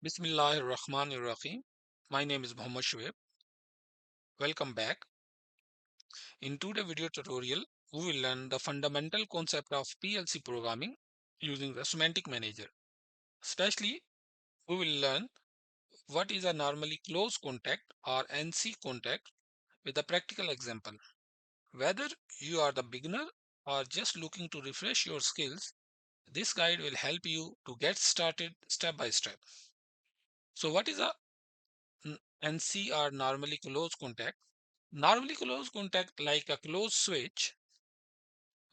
Bismillahirrahmanirrahim. My name is Muhammad Shoaib. Welcome back. In today's video tutorial, we will learn the fundamental concept of PLC programming using the semantic manager. Especially, we will learn what is a normally close contact or NC contact with a practical example. Whether you are the beginner or just looking to refresh your skills, this guide will help you to get started step by step. So what is a NC or normally close contact? Normally close contact like a closed switch,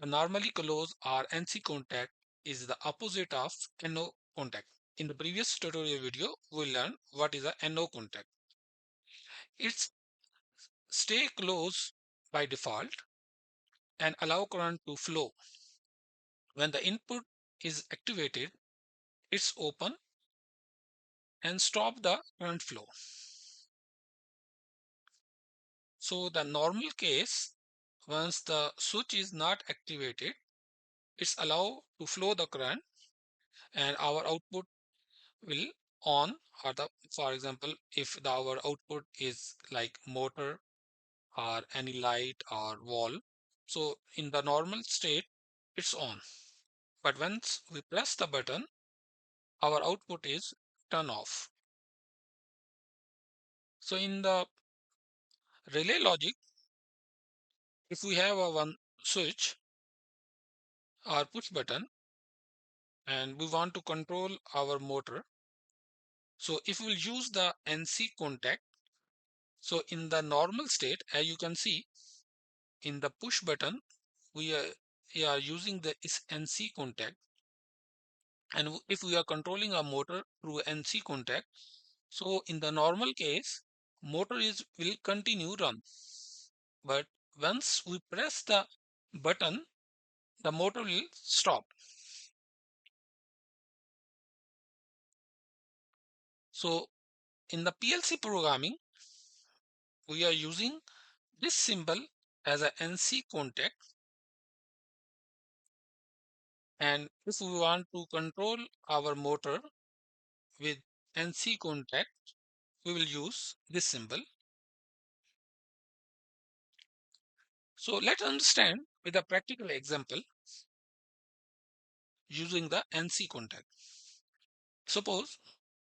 a normally close or NC contact is the opposite of NO contact. In the previous tutorial video, we learned what is a NO contact. It's stay close by default and allow current to flow. When the input is activated, it's open and stop the current flow. So the normal case, once the switch is not activated, it's allow to flow the current and our output will on, or the for example if our output is like motor or any light or wall, so in the normal state it's on, but once we press the button our output is turn off. So in the relay logic, if we have a one switch or push button and we want to control our motor, so if we'll use the NC contact, so in the normal state as you can see in the push button we are using the is NC contact, and if we are controlling a motor through NC contact, so in the normal case motor is will continue run, but once we press the button the motor will stop. So in the PLC programming we are using this symbol as a NC contact, and if we want to control our motor with NC contact we will use this symbol. So let's understand with a practical example using the NC contact. Suppose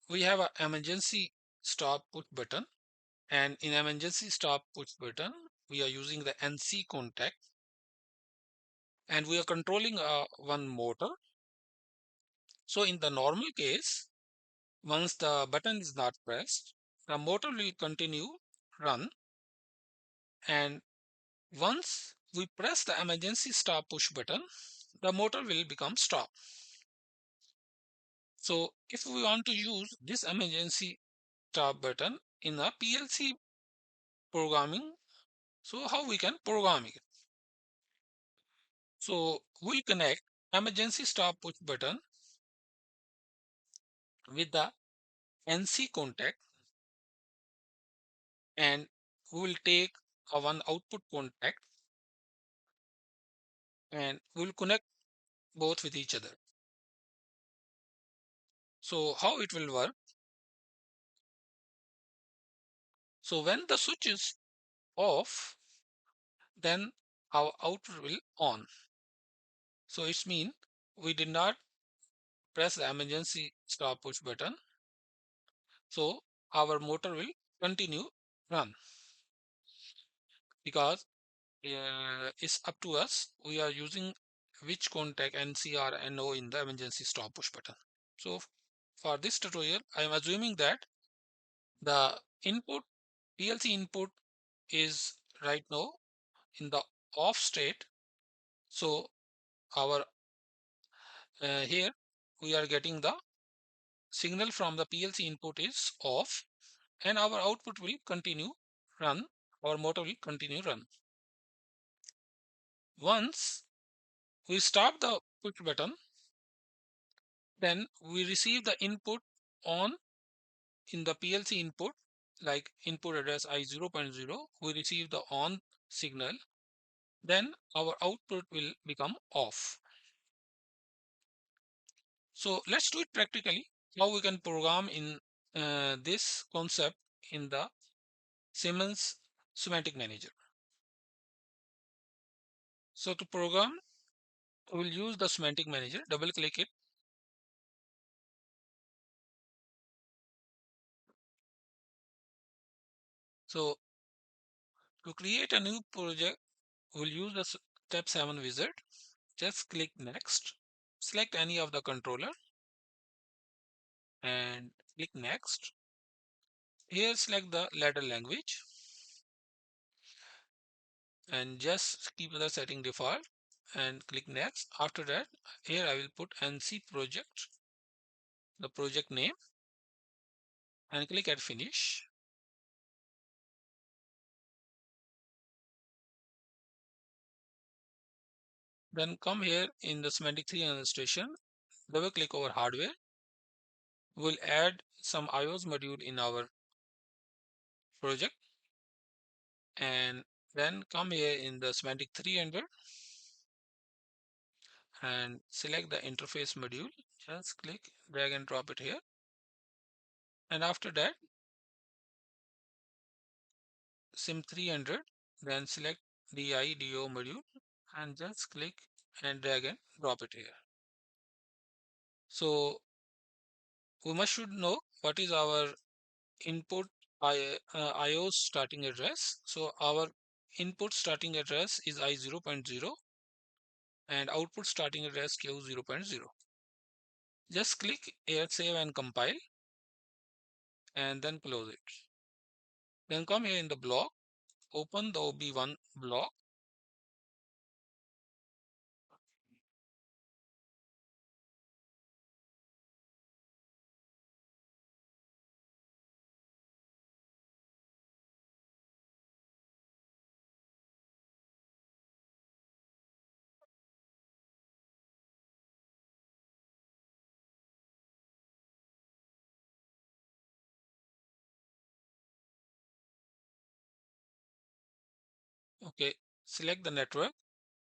we have an emergency stop push button, and in emergency stop push button we are using the NC contact and we are controlling one motor. So in the normal case, once the button is not pressed, the motor will continue run, and once we press the emergency stop push button the motor will become stop. So if we want to use this emergency stop button in a PLC programming, so how we can program it? So we'll connect emergency stop push button with the NC contact, and we will take a one output contact and we'll connect both with each other. So how it will work? So when the switch is off, then our output will on. So it's mean we did not press the emergency stop push button, so our motor will continue run, because it's up to us we are using which contact NC or NO in the emergency stop push button. So for this tutorial I am assuming that the input PLC input is right now in the off state. So our here we are getting the signal from the PLC input is off, and our output will continue run, our motor will continue run. Once we stop the push button, then we receive the input on in the PLC input, like input address I 0.0, we receive the on signal, then our output will become off. So let's do it practically, how we can program in this concept in the Siemens SIMATIC Manager. So to program, we'll use the SIMATIC Manager. Double click it. So to create a new project, we'll use the step 7 wizard. Just click next. Select any of the controller and click next. Here select the ladder language and just keep the setting default and click next. After that, here I will put NC project, the project name, and click at finish. Then come here in the semantic 3 illustration, double click over hardware. We'll add some IOS module in our project, and then come here in the semantic 300 and select the interface module. Just click, drag and drop it here. And after that, sim 300, then select DIDO module and just click and drag and drop it here. So we must should know what is our input IO starting address. So our input starting address is I 0.0 and output starting address Q 0.0. Just click here, save and compile, and then close it. Then come here in the block, open the OB1 block. Okay, select the network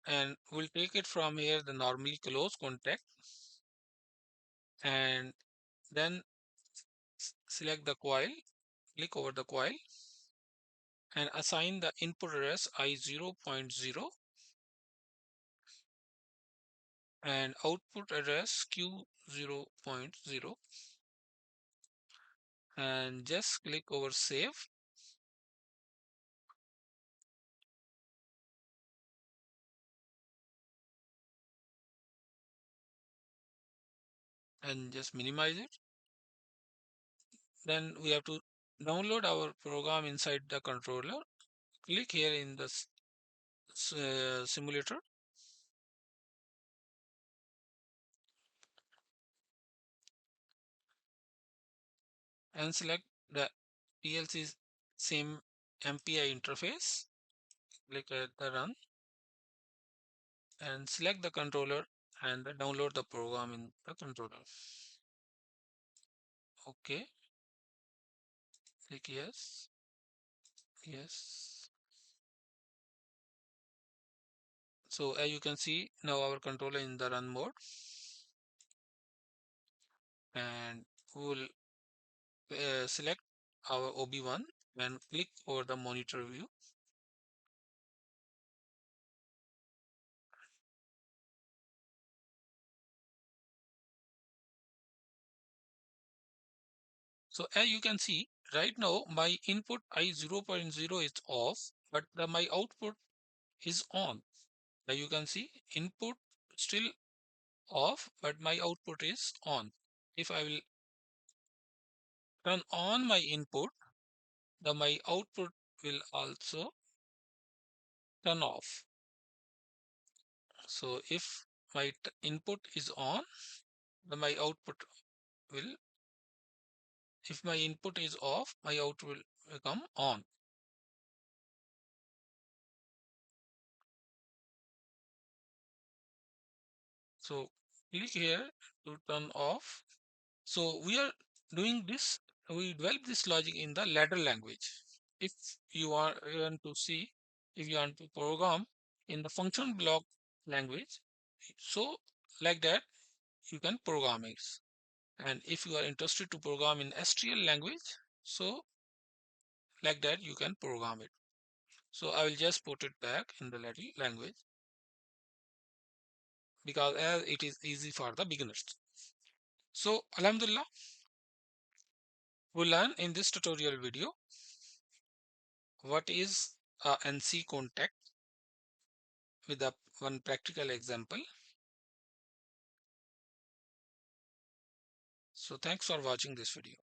and we'll take it from here, the normally close contact, and then select the coil, click over the coil and assign the input address I 0.0 and output address Q 0.0, and just click over save. And just minimize it. Then we have to download our program inside the controller. Click here in the simulator and select the PLC SIM MPI interface. Click at the run and select the controller and download the program in the controller. Okay, click yes, yes. So as you can see, now our controller in the run mode, and we will select our OB1 and click over the monitor view. So as you can see, right now my input I 0.0 is off, but my output is on. As you can see, input still off, but my output is on. If I will turn on my input, my output will also turn off. So if my input is on, my output will, if my input is off, my output will become on. So click here to turn off. So we are doing this, we develop this logic in the ladder language. If you want to see, if you want to program in the function block language, so like that you can program it. And if you are interested to program in STL language, so like that you can program it. So I will just put it back in the Latin language because as it is easy for the beginners. So Alhamdulillah, we learn in this tutorial video what is a NC contact with one practical example. So thanks for watching this video.